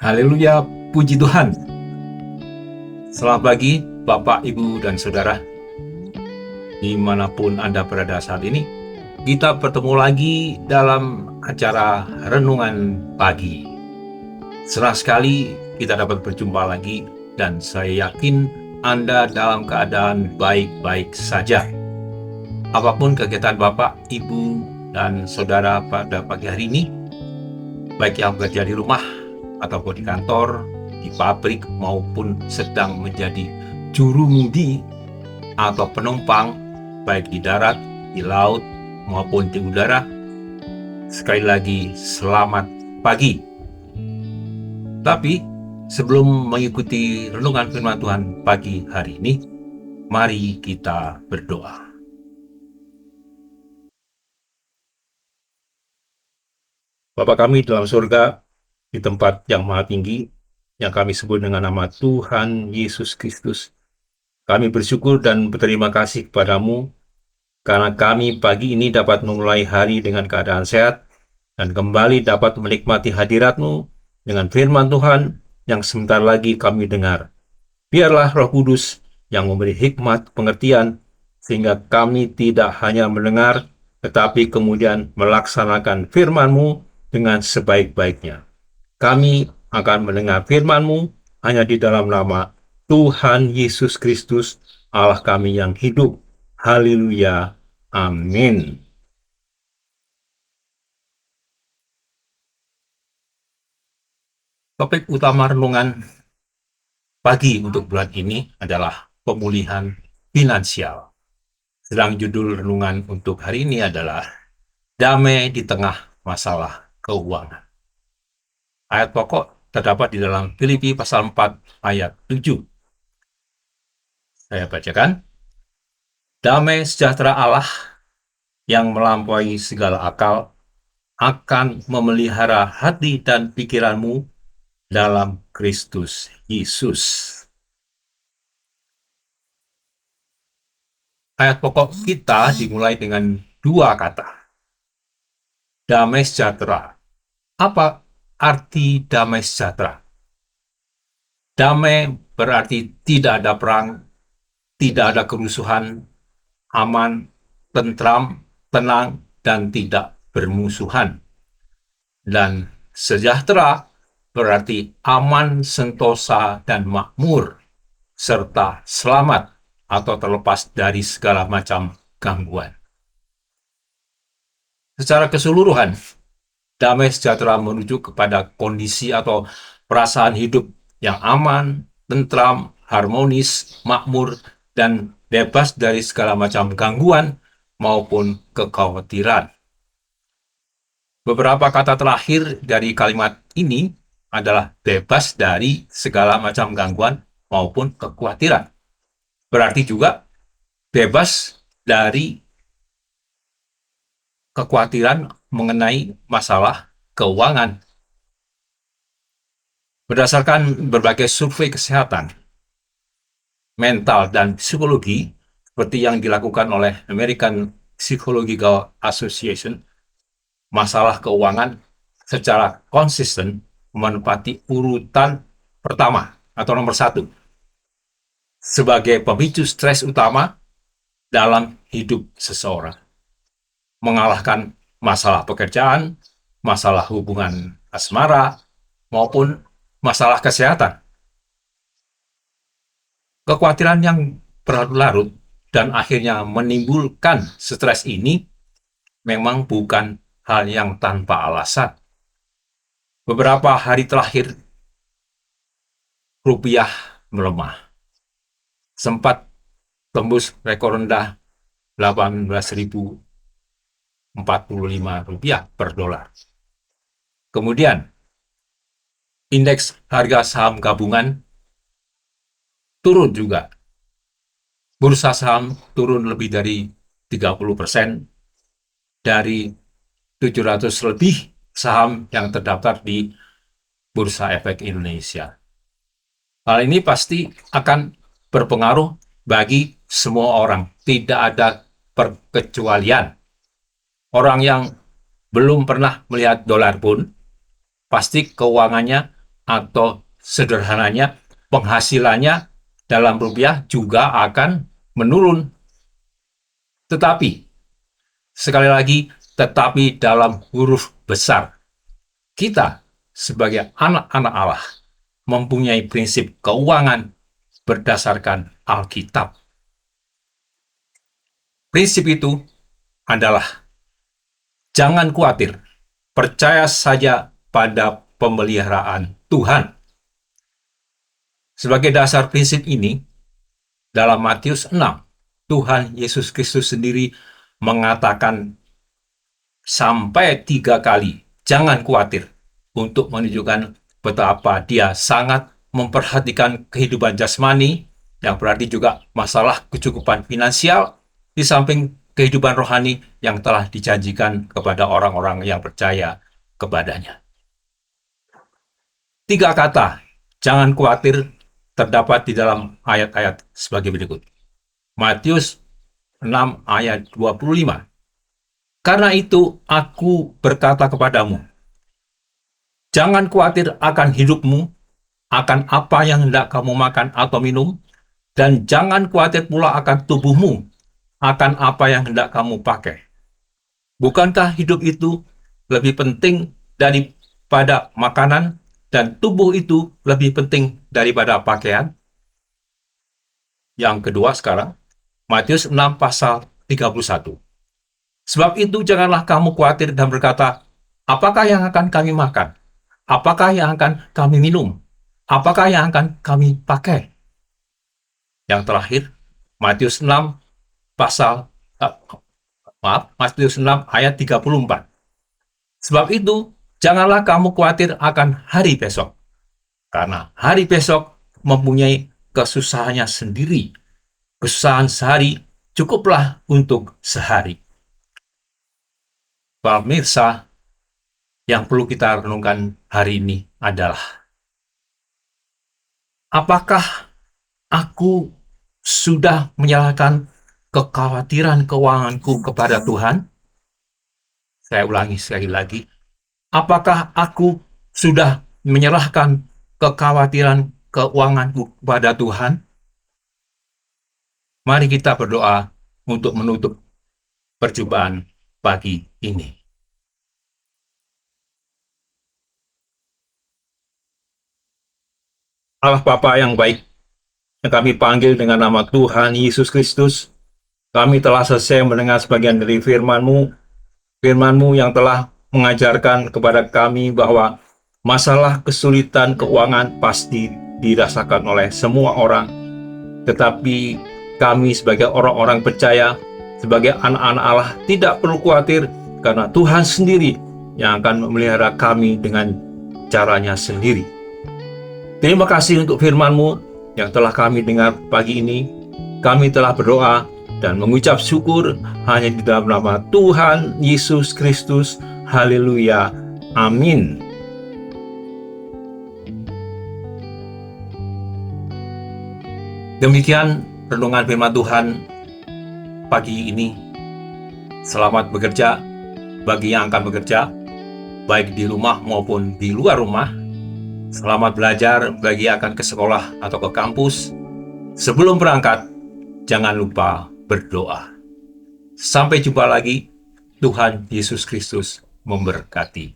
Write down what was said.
Haleluya, puji Tuhan. Selamat pagi Bapak, Ibu, dan Saudara. Dimanapun Anda berada saat ini, kita bertemu lagi dalam acara Renungan Pagi. Senang sekali kita dapat berjumpa lagi, dan saya yakin Anda dalam keadaan baik-baik saja. Apapun kegiatan Bapak, Ibu, dan Saudara pada pagi hari ini, baik yang bekerja di rumah, ataupun di kantor, di pabrik, maupun sedang menjadi juru mudi atau penumpang, baik di darat, di laut, maupun di udara. Sekali lagi, selamat pagi. Tapi, sebelum mengikuti renungan firman Tuhan pagi hari ini, mari kita berdoa. Bapa kami dalam surga, di tempat yang maha tinggi, yang kami sebut dengan nama Tuhan Yesus Kristus, kami bersyukur dan berterima kasih kepadamu, karena kami pagi ini dapat memulai hari dengan keadaan sehat, dan kembali dapat menikmati hadirat-Mu dengan firman Tuhan yang sebentar lagi kami dengar. Biarlah Roh Kudus yang memberi hikmat pengertian, sehingga kami tidak hanya mendengar, tetapi kemudian melaksanakan firman-Mu dengan sebaik-baiknya. Kami akan mendengar firman-Mu hanya di dalam nama Tuhan Yesus Kristus, Allah kami yang hidup. Haleluya. Amin. Topik utama renungan pagi untuk bulan ini adalah pemulihan finansial. Sedang judul renungan untuk hari ini adalah damai di tengah masalah keuangan. Ayat pokok terdapat di dalam Filipi pasal 4 ayat 7. Saya bacakan. Damai sejahtera Allah yang melampaui segala akal akan memelihara hati dan pikiranmu dalam Kristus Yesus. Ayat pokok kita dimulai dengan dua kata. Damai sejahtera. Apa arti damai sejahtera? Damai berarti tidak ada perang, tidak ada kerusuhan, aman, tentram, tenang, dan tidak bermusuhan. Dan sejahtera berarti aman, sentosa, dan makmur, serta selamat atau terlepas dari segala macam gangguan. Secara keseluruhan, damai sejahtera merujuk kepada kondisi atau perasaan hidup yang aman, tentram, harmonis, makmur, dan bebas dari segala macam gangguan maupun kekhawatiran. Beberapa kata terakhir dari kalimat ini adalah bebas dari segala macam gangguan maupun kekhawatiran. Berarti juga bebas dari kekhawatiran mengenai masalah keuangan. Berdasarkan berbagai survei kesehatan, mental, dan psikologi, seperti yang dilakukan oleh American Psychological Association, masalah keuangan secara konsisten menempati urutan pertama atau nomor 1 sebagai pemicu stres utama dalam hidup seseorang, mengalahkan masalah pekerjaan, masalah hubungan asmara, maupun masalah kesehatan. Kekhawatiran yang berlarut dan akhirnya menimbulkan stres ini memang bukan hal yang tanpa alasan. Beberapa hari terakhir, rupiah melemah. Sempat tembus rekor rendah 18.045 rupiah per dolar. Kemudian, indeks harga saham gabungan turun juga. Bursa saham turun lebih dari 30% dari 700 lebih saham yang terdaftar di Bursa Efek Indonesia. Hal ini pasti akan berpengaruh bagi semua orang. Tidak ada perkecualian. Orang yang belum pernah melihat dolar pun, pasti keuangannya atau sederhananya penghasilannya dalam rupiah juga akan menurun. Tetapi, sekali lagi, tetapi dalam huruf besar. Kita sebagai anak-anak Allah mempunyai prinsip keuangan berdasarkan Alkitab. Prinsip itu adalah jangan khawatir, percaya saja pada pemeliharaan Tuhan. Sebagai dasar prinsip ini, dalam Matius 6, Tuhan Yesus Kristus sendiri mengatakan sampai 3 kali, jangan khawatir, untuk menunjukkan betapa dia sangat memperhatikan kehidupan jasmani, yang berarti juga masalah kecukupan finansial, di samping kehidupan rohani yang telah dijanjikan kepada orang-orang yang percaya kepadanya. 3 kata, jangan khawatir, terdapat di dalam ayat-ayat sebagai berikut. Matius 6 ayat 25. Karena itu aku berkata kepadamu, jangan khawatir akan hidupmu, akan apa yang hendak kamu makan atau minum, dan jangan khawatir pula akan tubuhmu, akan apa yang hendak kamu pakai. Bukankah hidup itu lebih penting daripada makanan, dan tubuh itu lebih penting daripada pakaian? Yang kedua sekarang, Matius 6 pasal 31. Sebab itu janganlah kamu khawatir dan berkata, apakah yang akan kami makan? Apakah yang akan kami minum? Apakah yang akan kami pakai? Yang terakhir, Matius 6 pasal Matius 6 ayat 34. Sebab itu janganlah kamu khawatir akan hari besok, karena hari besok mempunyai kesusahannya sendiri. Kesusahan sehari cukuplah untuk sehari. Pemirsa, yang perlu kita renungkan hari ini adalah, apakah aku sudah menyerahkan kekhawatiran keuanganku kepada Tuhan? Saya ulangi sekali lagi. Apakah aku sudah menyerahkan kekhawatiran keuanganku kepada Tuhan? Mari kita berdoa untuk menutup perjumpaan pagi ini. Allah Bapa yang baik, yang kami panggil dengan nama Tuhan Yesus Kristus, kami telah selesai mendengar sebagian dari firman-Mu, firman-Mu yang telah mengajarkan kepada kami bahwa masalah kesulitan keuangan pasti dirasakan oleh semua orang. Tetapi kami sebagai orang-orang percaya, sebagai anak-anak Allah, tidak perlu khawatir karena Tuhan sendiri yang akan memelihara kami dengan caranya sendiri. Terima kasih untuk firman-Mu yang telah kami dengar pagi ini. Kami telah berdoa dan mengucap syukur hanya di dalam nama Tuhan Yesus Kristus. Haleluya. Amin. Demikian renungan firman Tuhan pagi ini. Selamat bekerja bagi yang akan bekerja, baik di rumah maupun di luar rumah. Selamat belajar bagi yang akan ke sekolah atau ke kampus. Sebelum berangkat, jangan lupa berdoa. Sampai jumpa lagi. Tuhan Yesus Kristus memberkati.